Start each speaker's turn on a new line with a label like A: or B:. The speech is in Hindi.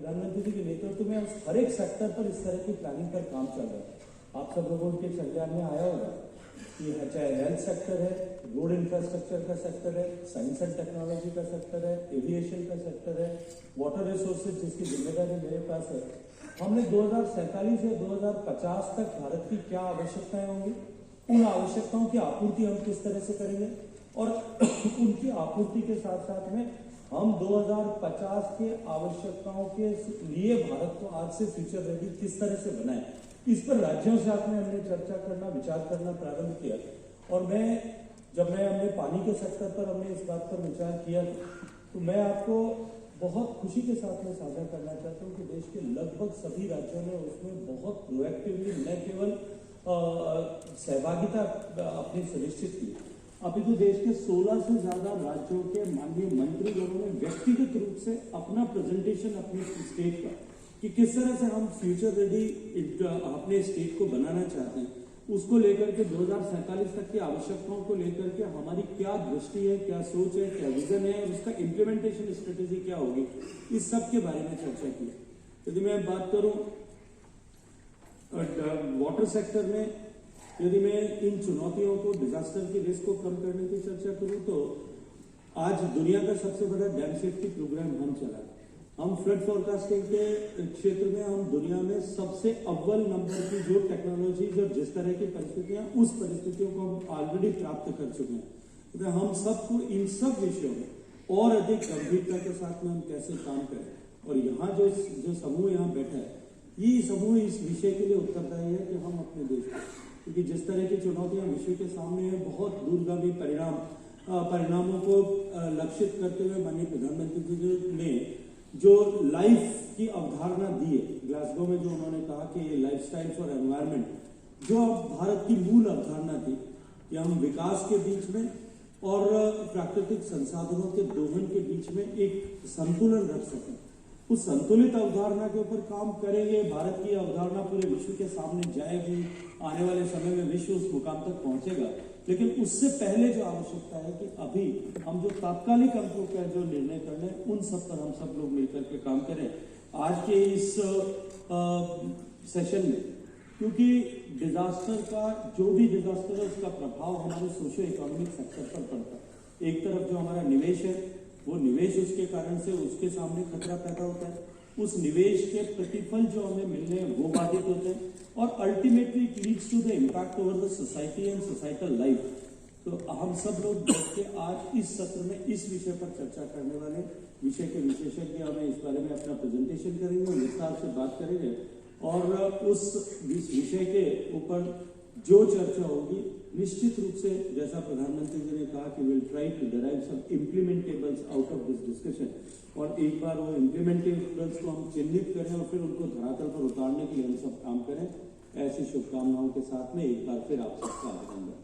A: प्रधानमंत्री जी के नेतृत्व में हर एक सेक्टर पर इस तरह की प्लानिंग पर काम चल रहा है। आप सब लोगों के संज्ञान में आया होगा कि चाहे हेल्थ सेक्टर है, रोड इंफ्रास्ट्रक्चर का सेक्टर है, साइंस एंड टेक्नोलॉजी का सेक्टर है, एविएशन का सेक्टर है, वाटर रिसोर्सेज जिसकी जिम्मेदारी मेरे पास है। हमने 2047 या 2050 तक भारत की क्या आवश्यकताएं होंगी, उन आवश्यकताओं की आपूर्ति हम किस तरह से करेंगे और उनकी आपूर्ति के साथ साथ में हम 2050 के आवश्यकताओं के लिए भारत को आज से फ्यूचर रेडी किस तरह से बनाएं, इस पर राज्यों से हमने चर्चा करना, विचार करना प्रारंभ किया। और हमने पानी के सेक्टर पर हमने इस बात पर विचार किया, तो मैं आपको बहुत खुशी के साथ में साझा करना चाहता हूँ कि देश के लगभग सभी राज्यों ने उसमें बहुत प्रोएक्टिवली न केवल सहभागिता अपनी सुनिश्चित की, अपितु देश के 16 से ज्यादा राज्यों के माननीय मंत्रीगणों ने व्यक्तिगत रूप से अपना प्रेजेंटेशन अपने स्टेट का कि किस तरह से हम फ्यूचर रेडी अपने स्टेट को बनाना चाहते हैं, उसको लेकर के 2047 तक की आवश्यकताओं को लेकर के हमारी क्या दृष्टि है, क्या सोच है, क्या विजन है और उसका इम्प्लीमेंटेशन स्ट्रेटेजी क्या होगी, इस सब के बारे में चर्चा की। यदि मैं बात करूं वाटर सेक्टर में, यदि मैं इन चुनौतियों को, डिजास्टर के रिस्क को कम करने की चर्चा करूं तो आज दुनिया का सबसे बड़ा डैम सेफ्टी प्रोग्राम हम चला। हम फ्लड फोरकास्टिंग के क्षेत्र में हम दुनिया में सबसे अव्वल नंबर की जो टेक्नोलॉजीज और जिस तरह की परिस्थितियां, उस परिस्थितियों को हम ऑलरेडी प्राप्त कर चुके हैं। तो हम सबको इन सब विषयों में और अधिक गंभीरता के साथ में हम कैसे काम करें। और यहाँ जो समूह यहाँ बैठा है, ये समूह इस विषय के लिए उत्तरदायी है कि हम अपने देश को, क्योंकि जिस तरह की चुनौतियां विश्व के सामने है, बहुत दूरगामी परिणामों को लक्षित करते हुए माननीय प्रधानमंत्री जी ने जो लाइफ की अवधारणा दी है, ग्लासगो में जो उन्होंने कहा कि लाइफस्टाइल फॉर एनवायरनमेंट, जो भारत की मूल अवधारणा थी कि हम विकास के बीच में और प्राकृतिक संसाधनों के दोहन के बीच में एक संतुलन रख सकें, उस संतुलित अवधारणा के ऊपर काम करेंगे। भारत की अवधारणा पूरे विश्व के सामने जाएगी, आने वाले समय में विश्व उस मुकाम तक पहुंचेगा। लेकिन उससे पहले जो आवश्यकता है कि अभी हम जो तात्कालिक अंकों का जो निर्णय करने, उन सब पर हम सब लोग मिलकर के काम करें आज के इस सेशन में, क्योंकि डिजास्टर का जो भी डिजास्टर है उसका प्रभाव हमारे सोशो इकोनॉमिक सेक्टर पर पड़ता है। एक तरफ जो हमारा निवेश है, वो निवेश उसके कारण से उसके सामने खतरा पैदा होता है, उस निवेश के प्रतिफल जो हमें मिलने हैं वो बाधित होते हैं और ultimately it leads to the impact over the society and societal life. तो हम सब लोग बैठ के आज इस सत्र में इस विषय पर चर्चा करने वाले, विषय के विशेषज्ञ हमें इस बारे में अपना प्रेजेंटेशन करेंगे, विस्तार से बात करेंगे और उस विषय के ऊपर जो चर्चा होगी निश्चित रूप से, जैसा प्रधानमंत्री जी ने कहा कि will try to derive some implementables out of this discussion, और एक बार वो इम्प्लीमेंटेबल्स को हम चिन्हित करें और फिर उनको धरातल पर उतारने के लिए हम सब काम करें। ऐसी शुभकामनाओं के साथ में एक बार फिर आप सबका अभिनंदन।